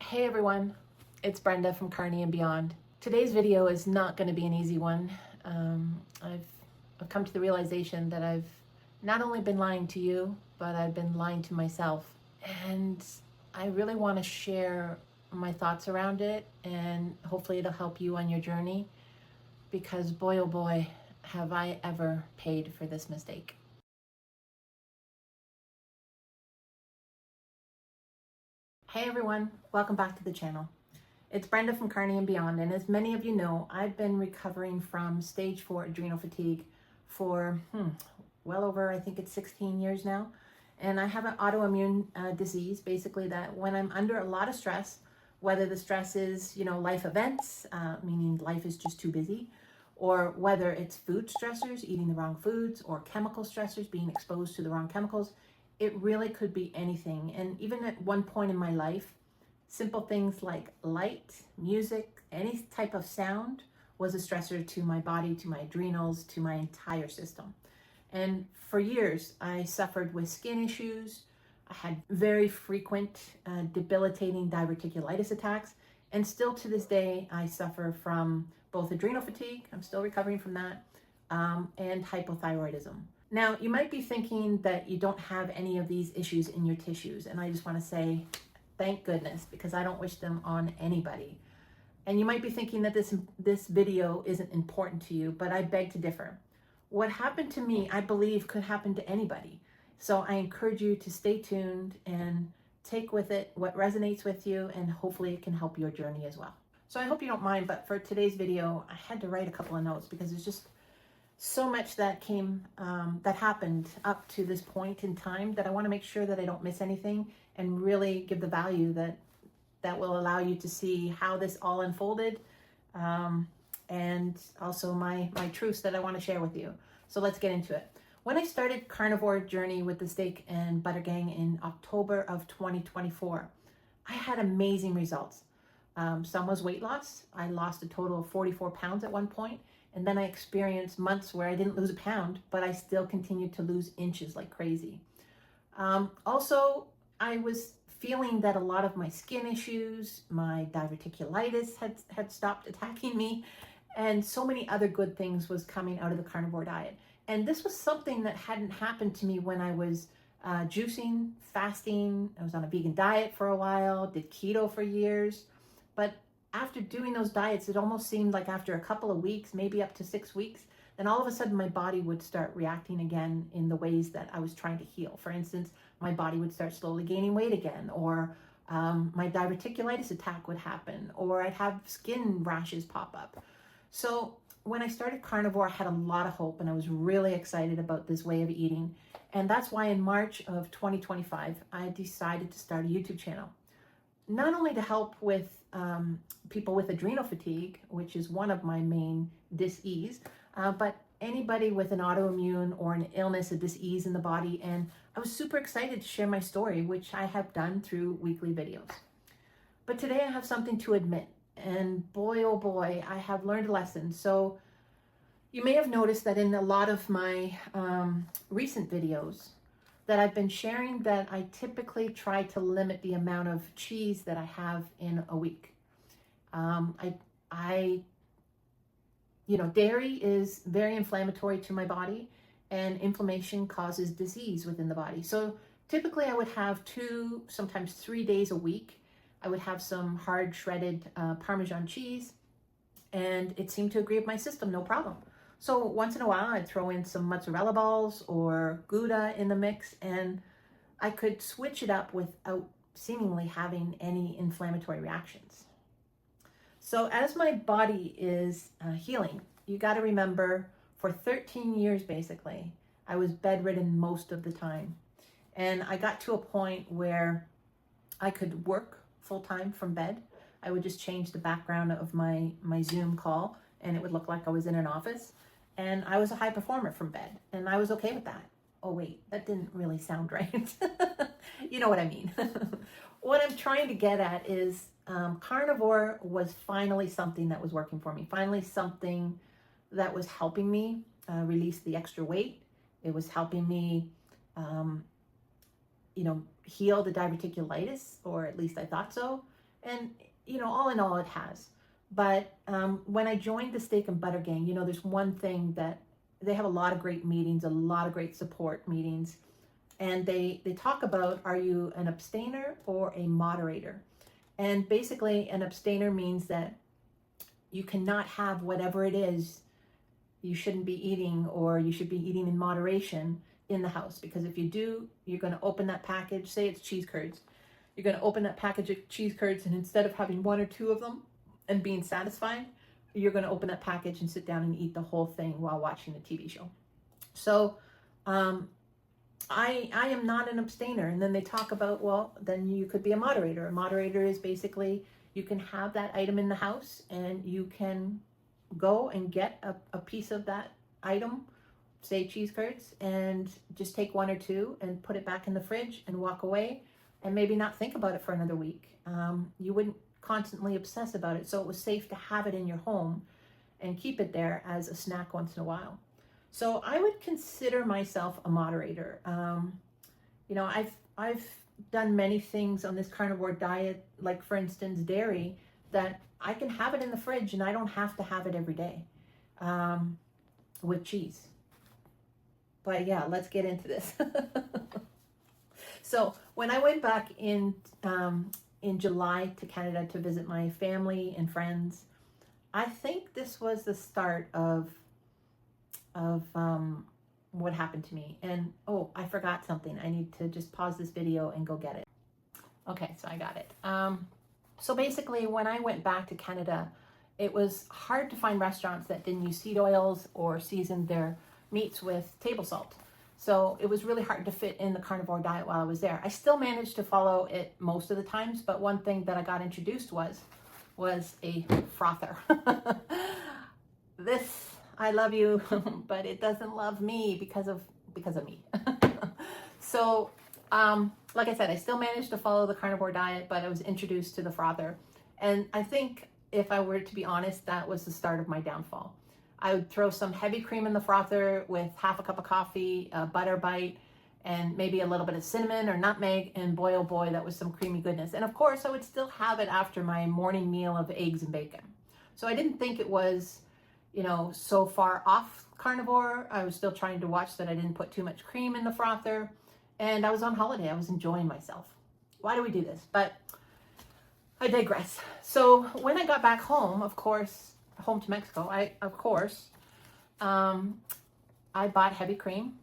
Hey everyone, it's Brenda from Carne and Beyond. Today's video is not going to be an easy one. I've come to the realization that I've not only been lying to you, but I've been lying to myself. And I really want to share my thoughts around it, and hopefully it'll help you on your journey, because boy oh boy, have I ever paid for this mistake. Hey everyone, welcome back to the channel. It's Brenda from Carne and Beyond, and as many of you know, I've been recovering from stage 4 adrenal fatigue for well over, I think it's 16 years now. And I have an autoimmune disease, basically, that when I'm under a lot of stress, whether the stress is, life events, meaning life is just too busy, or whether it's food stressors, eating the wrong foods, or chemical stressors, being exposed to the wrong chemicals, it really could be anything. And even at one point in my life, simple things like light, music, any type of sound was a stressor to my body, to my adrenals, to my entire system. And for years, I suffered with skin issues. I had very frequent debilitating diverticulitis attacks. And still to this day, I suffer from both adrenal fatigue, I'm still recovering from that, and hypothyroidism. Now, you might be thinking that you don't have any of these issues in your tissues. And I just want to say, thank goodness, because I don't wish them on anybody. And you might be thinking that this video isn't important to you, but I beg to differ. What happened to me, I believe, could happen to anybody. So I encourage you to stay tuned and take with it what resonates with you, and hopefully it can help your journey as well. So I hope you don't mind, but for today's video, I had to write a couple of notes because there's just so much that that happened up to this point in time that I want to make sure that I don't miss anything and really give the value that will allow you to see how this all unfolded, and also my truths that I want to share with you. So let's get into it. When I started carnivore journey with the Steak and Butter Gang in October of 2024, I had amazing results. Some was weight loss. I lost a total of 44 pounds at one point. And then I experienced months where I didn't lose a pound, but I still continued to lose inches like crazy. Also, I was feeling that a lot of my skin issues, my diverticulitis had stopped attacking me, and so many other good things was coming out of the carnivore diet. And this was something that hadn't happened to me when I was juicing, fasting. I was on a vegan diet for a while, did keto for years, but after doing those diets, it almost seemed like after a couple of weeks, maybe up to 6 weeks, then all of a sudden my body would start reacting again in the ways that I was trying to heal. For instance, my body would start slowly gaining weight again, or my diverticulitis attack would happen, or I'd have skin rashes pop up. So when I started carnivore, I had a lot of hope, and I was really excited about this way of eating. And that's why in March of 2025, I decided to start a YouTube channel. Not only to help with people with adrenal fatigue, which is one of my main dis-ease, but anybody with an autoimmune or an illness, a dis-ease in the body. And I was super excited to share my story, which I have done through weekly videos. But today I have something to admit, and boy, oh boy, I have learned a lesson. So you may have noticed that in a lot of my recent videos, that I've been sharing that I typically try to limit the amount of cheese that I have in a week. Dairy is very inflammatory to my body, and inflammation causes disease within the body. So typically I would have 2, sometimes 3 days a week. I would have some hard shredded Parmesan cheese, and it seemed to agree with my system, no problem. So once in a while, I'd throw in some mozzarella balls or Gouda in the mix, and I could switch it up without seemingly having any inflammatory reactions. So as my body is healing, you got to remember, for 13 years, basically, I was bedridden most of the time. And I got to a point where I could work full-time from bed. I would just change the background of my Zoom call, and it would look like I was in an office. And I was a high performer from bed, and I was okay with that. Oh wait, that didn't really sound right. You know what I mean. What I'm trying to get at is carnivore was finally something that was working for me. Finally something that was helping me release the extra weight. It was helping me heal the diverticulitis, or at least I thought so. And, all in all, it has. But when I joined the Steak and Butter Gang, there's one thing that they have a lot of great meetings, a lot of great support meetings. And they talk about, are you an abstainer or a moderator? And basically, an abstainer means that you cannot have whatever it is you shouldn't be eating, or you should be eating in moderation in the house. Because if you do, you're going to open that package, say it's cheese curds. You're going to open that package of cheese curds, and instead of having one or two of them and being satisfied, you're going to open that package and sit down and eat the whole thing while watching a TV show. So I am not an abstainer. And then they talk about, well, then you could be a moderator. A moderator is basically, you can have that item in the house and you can go and get a piece of that item, say cheese curds, and just take one or two and put it back in the fridge and walk away and maybe not think about it for another week. You wouldn't constantly obsess about it. So it was safe to have it in your home and keep it there as a snack once in a while. So I would consider myself a moderator. I've done many things on this carnivore diet, like for instance, dairy, that I can have it in the fridge and I don't have to have it every day with cheese. But yeah, let's get into this. So when I went back in July to Canada to visit my family and friends, I think this was the start of what happened to me. And oh, I forgot something. I need to just pause this video and go get it. Okay, so I got it. So basically, when I went back to Canada, it was hard to find restaurants that didn't use seed oils or seasoned their meats with table salt. So it was really hard to fit in the carnivore diet while I was there. I still managed to follow it most of the times, but one thing that I got introduced was a frother. This, I love you, but it doesn't love me because of me. So, like I said, I still managed to follow the carnivore diet, but I was introduced to the frother. And I think, if I were to be honest, that was the start of my downfall. I would throw some heavy cream in the frother with half a cup of coffee, a butter bite, and maybe a little bit of cinnamon or nutmeg, and boy, oh boy, that was some creamy goodness. And of course, I would still have it after my morning meal of eggs and bacon. So I didn't think it was, so far off carnivore. I was still trying to watch that I didn't put too much cream in the frother. And I was on holiday. I was enjoying myself. Why do we do this? But I digress. So when I got back home, of course, home to Mexico, I bought heavy cream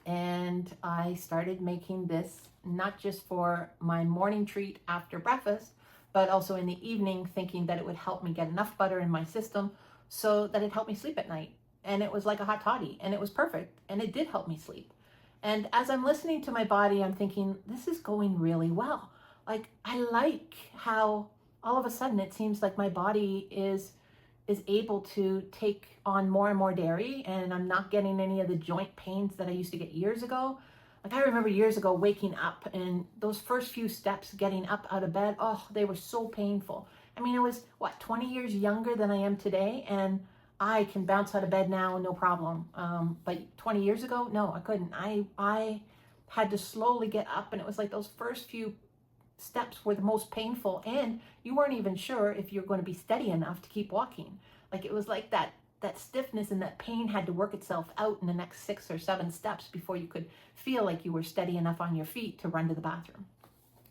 and I started making this not just for my morning treat after breakfast, but also in the evening, thinking that it would help me get enough butter in my system so that it helped me sleep at night. And it was like a hot toddy, and it was perfect, and it did help me sleep. And as I'm listening to my body, I'm thinking, this is going really well. Like, I like how all of a sudden it seems like my body is able to take on more and more dairy, and I'm not getting any of the joint pains that I used to get years ago. Like, I remember years ago waking up, and those first few steps getting up out of bed, oh, they were so painful. I mean, I was, 20 years younger than I am today, and I can bounce out of bed now, no problem. But 20 years ago, no, I couldn't. I had to slowly get up, and it was like those first few steps were the most painful, and you weren't even sure if you're going to be steady enough to keep walking. Like, it was like that stiffness and that pain had to work itself out in the next 6 or 7 steps before you could feel like you were steady enough on your feet to run to the bathroom.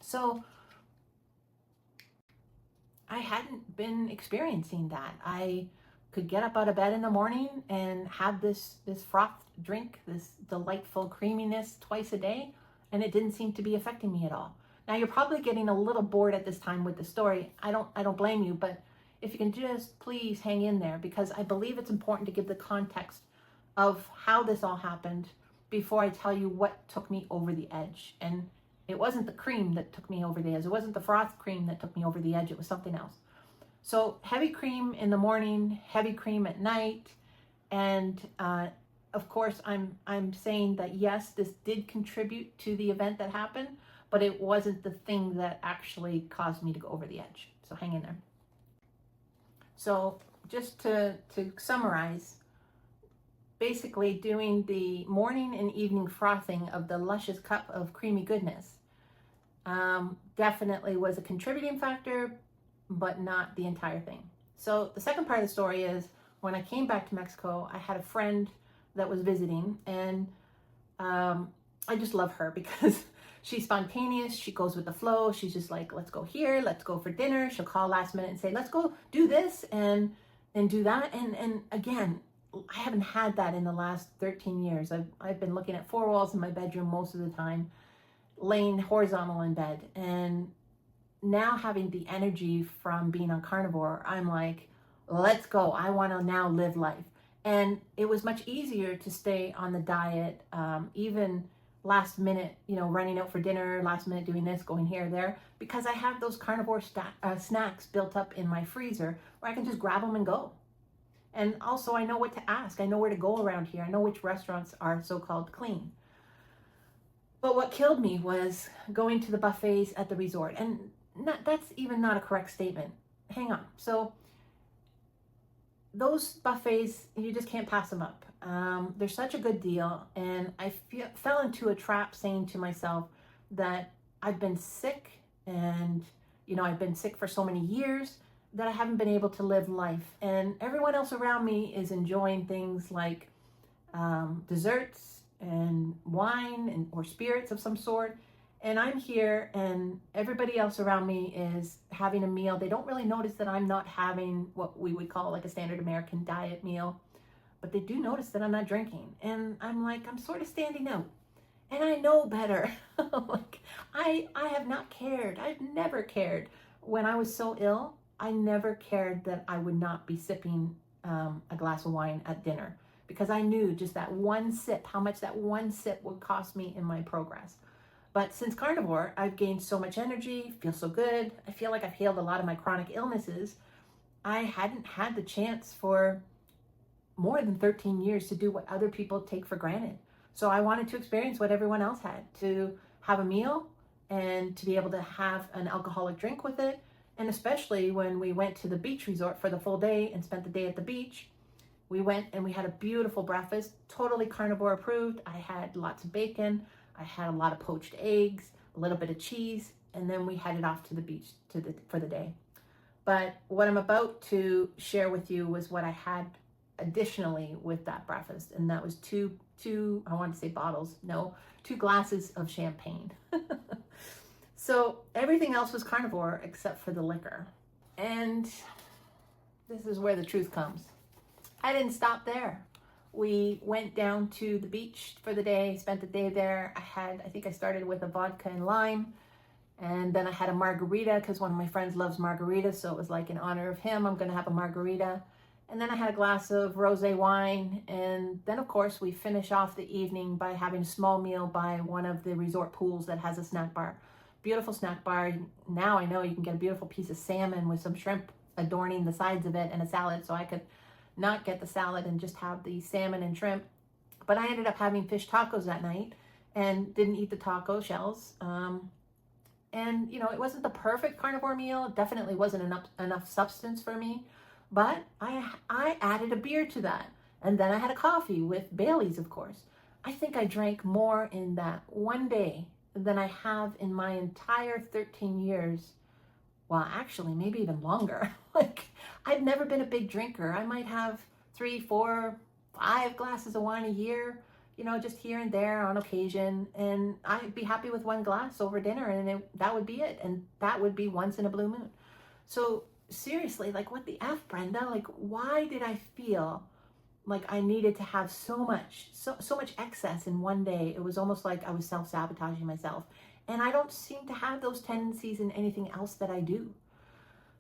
So I hadn't been experiencing that. I could get up out of bed in the morning and have this froth drink, this delightful creaminess twice a day, and it didn't seem to be affecting me at all. Now, you're probably getting a little bored at this time with the story. I don't blame you, but if you can just please hang in there, because I believe it's important to give the context of how this all happened before I tell you what took me over the edge. And it wasn't the cream that took me over the edge. It wasn't the froth cream that took me over the edge. It was something else. So heavy cream in the morning, heavy cream at night. And of course, I'm saying that yes, this did contribute to the event that happened, but it wasn't the thing that actually caused me to go over the edge. So hang in there. So just to summarize, basically doing the morning and evening frothing of the luscious cup of creamy goodness definitely was a contributing factor, but not the entire thing. So the second part of the story is when I came back to Mexico, I had a friend that was visiting, and I just love her because she's spontaneous. She goes with the flow. She's just like, let's go here, let's go for dinner. She'll call last minute and say, let's go do this and do that. And again, I haven't had that in the last 13 years. I've been looking at four walls in my bedroom most of the time, laying horizontal in bed. And now having the energy from being on carnivore, I'm like, let's go. I want to now live life. And it was much easier to stay on the diet, even last minute, running out for dinner, last minute doing this, going here, there, because I have those carnivore snacks built up in my freezer where I can just grab them and go. And also I know what to ask. I know where to go around here. I know which restaurants are so-called clean. But what killed me was going to the buffets at the resort. And that's even not a correct statement. Hang on. So those buffets, you just can't pass them up. They're such a good deal. And I fell into a trap saying to myself that I've been sick, and I've been sick for so many years that I haven't been able to live life. And everyone else around me is enjoying things like desserts and wine or spirits of some sort. And I'm here and everybody else around me is having a meal. They don't really notice that I'm not having what we would call like a standard American diet meal, but they do notice that I'm not drinking. And I'm like, I'm sort of standing out. And I know better. Like, I have not cared. I've never cared. When I was so ill, I never cared that I would not be sipping a glass of wine at dinner, because I knew just that one sip, how much that one sip would cost me in my progress. But since carnivore, I've gained so much energy, feel so good. I feel like I've healed a lot of my chronic illnesses. I hadn't had the chance for more than 13 years to do what other people take for granted. So I wanted to experience what everyone else had, to have a meal and to be able to have an alcoholic drink with it. And especially when we went to the beach resort for the full day and spent the day at the beach, we went and we had a beautiful breakfast, totally carnivore approved. I had lots of bacon. I had a lot of poached eggs, a little bit of cheese, and then we headed off to the beach for the day. But what I'm about to share with you was what I had additionally with that breakfast, and that was two I want to say bottles, no, 2 glasses of champagne. So everything else was carnivore except for the liquor. And this is where the truth comes. I didn't stop there. We went down to the beach for the day, spent the day there. I think I started with a vodka and lime, and then I had a margarita because one of my friends loves margaritas, so it was like in honor of him, I'm gonna have a margarita. And then I had a glass of rosé wine, and then of course we finish off the evening by having a small meal by one of the resort pools that has a snack bar. Beautiful snack bar. Now I know you can get a beautiful piece of salmon with some shrimp adorning the sides of it and a salad, so I could not get the salad and just have the salmon and shrimp. But I ended up having fish tacos that night and didn't eat the taco shells. And it wasn't the perfect carnivore meal. It definitely wasn't enough substance for me. But I added a beer to that. And then I had a coffee with Bailey's, of course. I think I drank more in that one day than I have in my entire 13 years. Well, actually, maybe even longer. Like, I've never been a big drinker. I might have 3, 4, 5 glasses of wine a year, just here and there on occasion. And I'd be happy with 1 glass over dinner, and that would be it. And that would be once in a blue moon. So seriously, like, what the F, Brenda? Like, why did I feel like I needed to have so much excess in one day? It was almost like I was self-sabotaging myself. And I don't seem to have those tendencies in anything else that I do.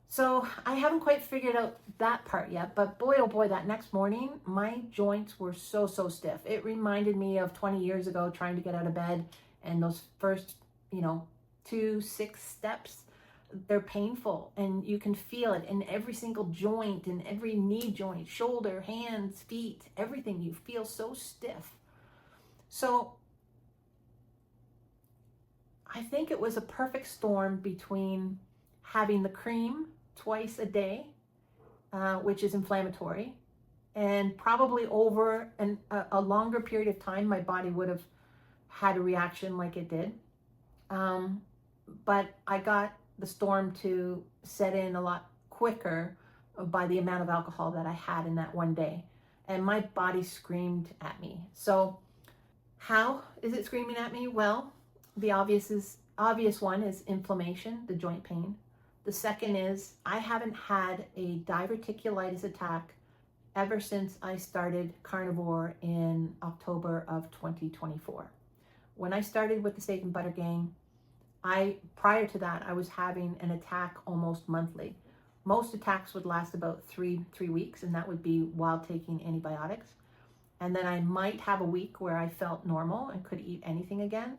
So I haven't quite figured out that part yet, but boy, oh boy, that next morning, my joints were so stiff. It reminded me of 20 years ago trying to get out of bed, and those first, 2, 6 steps, they're painful, and you can feel it in every single joint, in every knee joint, shoulder, hands, feet, everything. You feel so stiff. So I think it was a perfect storm between having the cream twice a day, which is inflammatory, and probably over a longer period of time, my body would have had a reaction like it did. but I got the storm to set in a lot quicker by the amount of alcohol that I had in that one day. And my body screamed at me. So how is it screaming at me? Well, the obvious one is inflammation, the joint pain. The second is I haven't had a diverticulitis attack ever since I started carnivore in October of 2024. When I started with the Steak and Butter Gang, prior to that, I was having an attack almost monthly. Most attacks would last about three weeks, and that would be while taking antibiotics. And then I might have a week where I felt normal and could eat anything again.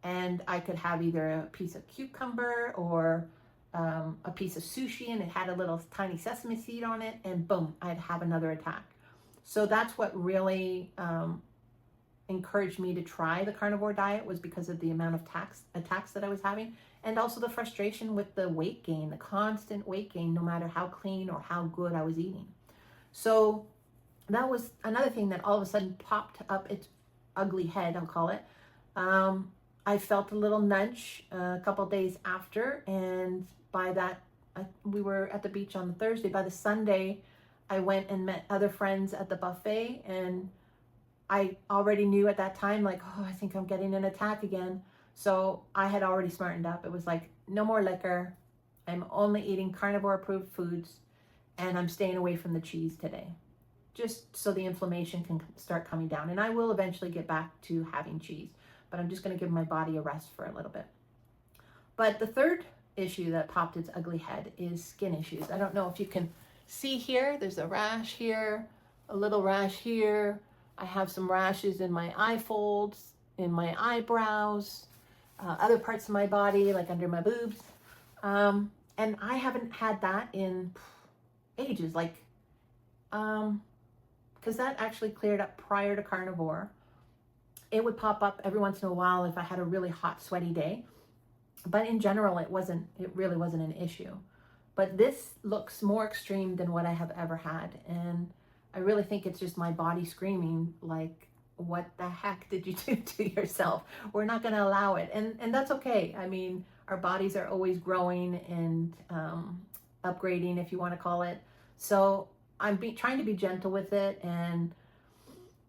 And I could have either a piece of cucumber or a piece of sushi, and it had a little tiny sesame seed on it, and boom, I'd have another attack. So that's what really encouraged me to try the carnivore diet, was because of the amount of attacks that I was having, and also the frustration with the weight gain, the constant weight gain, no matter how clean or how good I was eating. So that was another thing that all of a sudden popped up its ugly head, I'll call it. I felt a little nudge a couple days after, and by that, we were at the beach on the Thursday. By the Sunday, I went and met other friends at the buffet, and I already knew at that time, like, oh, I think I'm getting an attack again. So I had already smartened up. It was like, no more liquor. I'm only eating carnivore approved foods, and I'm staying away from the cheese today, just so the inflammation can start coming down. And I will eventually get back to having cheese, but I'm just going to give my body a rest for a little bit. But the third issue that popped its ugly head is skin issues. I don't know if you can see here, there's a rash here, a little rash here. I have some rashes in my eye folds, in my eyebrows, other parts of my body, like under my boobs. And I haven't had that in ages, like, because that actually cleared up prior to carnivore. It would pop up every once in a while if I had a really hot, sweaty day. But in general, it really wasn't an issue. But this looks more extreme than what I have ever had. And I really think it's just my body screaming, like, what the heck did you do to yourself? We're not going to allow it. And that's okay. I mean, our bodies are always growing and upgrading, if you want to call it. So I'm trying to be gentle with it. And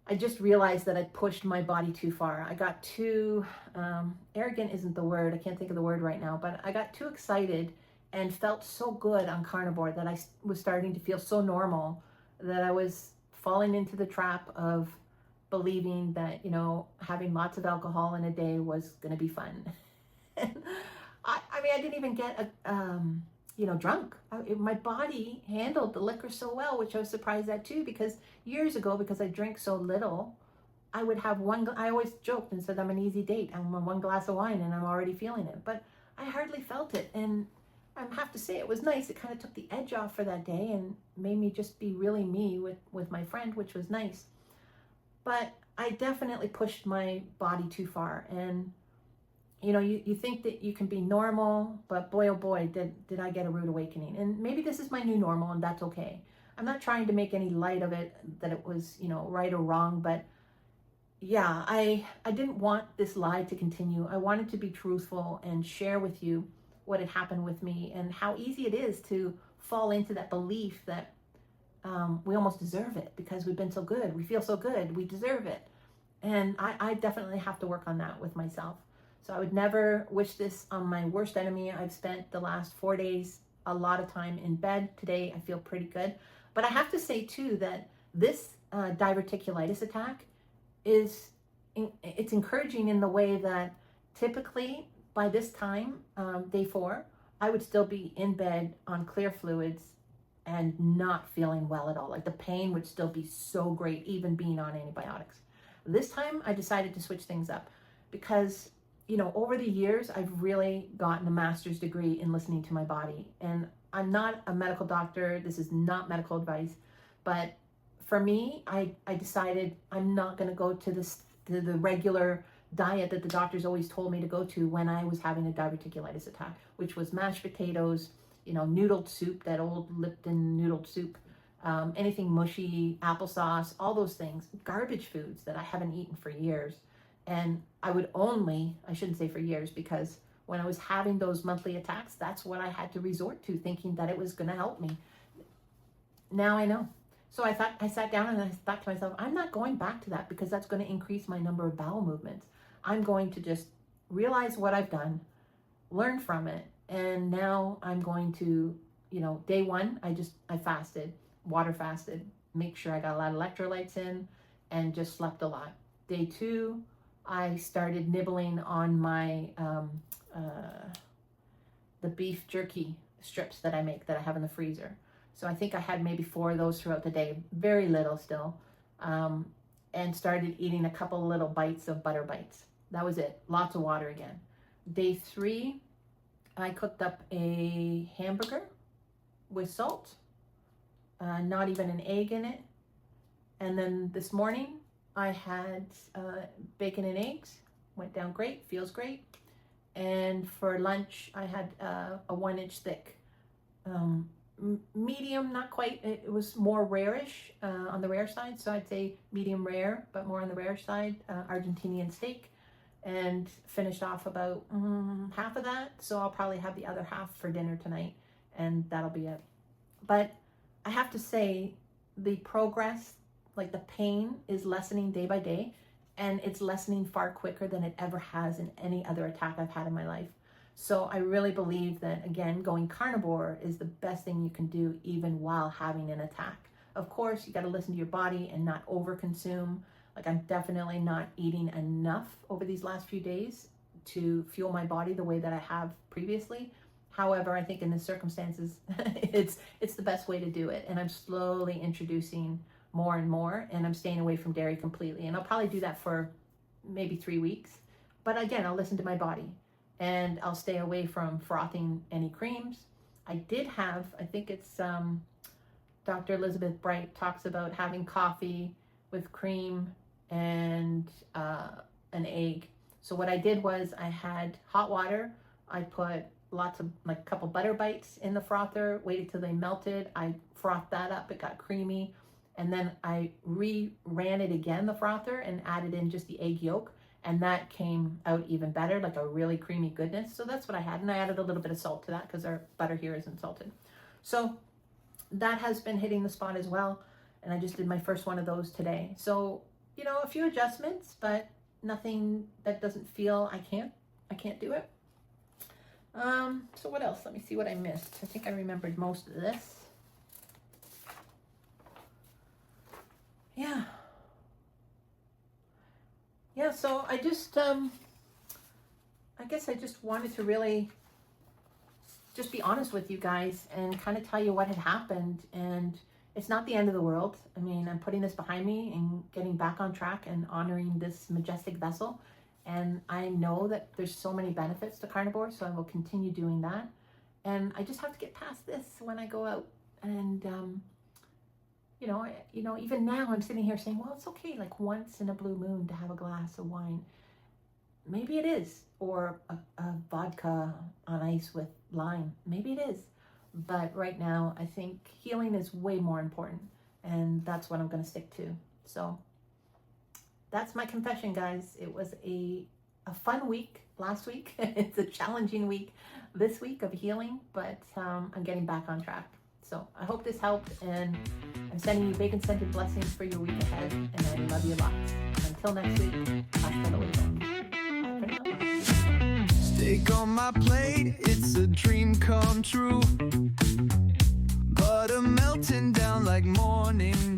I just realized that I pushed my body too far. I got too, arrogant isn't the word. I can't think of the word right now, but I got too excited and felt so good on carnivore that I was starting to feel so normal that I was falling into the trap of believing that, having lots of alcohol in a day was going to be fun. And I mean, I didn't even get drunk. My body handled the liquor so well, which I was surprised at too, because years ago, because I drink so little, I would have I always joked and said I'm an easy date. I'm on one glass of wine and I'm already feeling it, but I hardly felt it. And I have to say it was nice. It kind of took the edge off for that day and made me just be really me with my friend, which was nice. But I definitely pushed my body too far. And you think that you can be normal, but boy, oh boy, did I get a rude awakening. And maybe this is my new normal, and that's okay. I'm not trying to make any light of it, that it was, right or wrong, but yeah, I didn't want this lie to continue. I wanted to be truthful and share with you what had happened with me and how easy it is to fall into that belief that we almost deserve it because we've been so good. We feel so good. We deserve it. And I definitely have to work on that with myself. So I would never wish this on my worst enemy. I've spent the last 4 days a lot of time in bed. Today I feel pretty good. But I have to say too that this diverticulitis attack it's encouraging in the way that typically by this time, day 4, I would still be in bed on clear fluids and not feeling well at all. Like the pain would still be so great, even being on antibiotics. This time I decided to switch things up because over the years, I've really gotten a master's degree in listening to my body. And I'm not a medical doctor. This is not medical advice. But for me, I decided I'm not going to go to the regular diet that the doctors always told me to go to when I was having a diverticulitis attack, which was mashed potatoes, noodled soup, that old Lipton noodled soup, anything mushy, applesauce, all those things, garbage foods that I haven't eaten for years. And I shouldn't say for years, because when I was having those monthly attacks, that's what I had to resort to, thinking that it was going to help me. Now I know. So I sat down and I thought to myself, I'm not going back to that because that's going to increase my number of bowel movements. I'm going to just realize what I've done, learn from it. And now I'm going to, day one, I fasted, water fasted, make sure I got a lot of electrolytes in and just slept a lot. Day two, I started nibbling on my, the beef jerky strips that I make that I have in the freezer. So I think I had maybe 4 of those throughout the day, very little still, and started eating a couple little bites of butter bites. That was it. Lots of water again. Day 3, I cooked up a hamburger with salt, not even an egg in it. And then this morning I had bacon and eggs. Went down great, feels great. And for lunch I had a 1-inch thick, medium, not quite, it was more rare-ish, on the rare side, so I'd say medium rare, but more on the rare side, Argentinian steak, and finished off about half of that, so I'll probably have the other half for dinner tonight, and that'll be it. But I have to say, the progress, like the pain, is lessening day by day, and it's lessening far quicker than it ever has in any other attack I've had in my life. So I really believe that, again, going carnivore is the best thing you can do even while having an attack. Of course, you got to listen to your body and not overconsume. Like, I'm definitely not eating enough over these last few days to fuel my body the way that I have previously. However, I think in the circumstances, it's the best way to do it. And I'm slowly introducing more and more, and I'm staying away from dairy completely. And I'll probably do that for maybe 3 weeks. But again, I'll listen to my body. And I'll stay away from frothing any creams. I did have, I think it's Dr. Elizabeth Bright talks about having coffee with cream and an egg. So what I did was I had hot water. I put lots of, like, a couple butter bites in the frother, waited till they melted. I frothed that up, it got creamy. And then I ran it again, the frother, and added in just the egg yolk. And that came out even better, like a really creamy goodness. So that's what I had. And I added a little bit of salt to that because our butter here isn't salted. So that has been hitting the spot as well. And I just did my first one of those today. So, a few adjustments, but nothing that doesn't feel I can't do it. So what else? Let me see what I missed. I think I remembered most of this. Yeah, so I just, I guess I just wanted to really just be honest with you guys and kind of tell you what had happened. And it's not the end of the world. I mean, I'm putting this behind me and getting back on track and honoring this majestic vessel. And I know that there's so many benefits to carnivore, so I will continue doing that. And I just have to get past this when I go out. And, even now I'm sitting here saying, well, it's okay, like once in a blue moon to have a glass of wine. Maybe it is. Or a vodka on ice with lime. Maybe it is. But right now, I think healing is way more important. And that's what I'm going to stick to. So that's my confession, guys. It was a fun week last week. It's a challenging week this week of healing. But I'm getting back on track. So I hope this helped, and I'm sending you bacon-scented blessings for your week ahead, and I love you lots. Until next week, hasta luego. Steak on my plate, it's a dream come true. Butter melting down like morning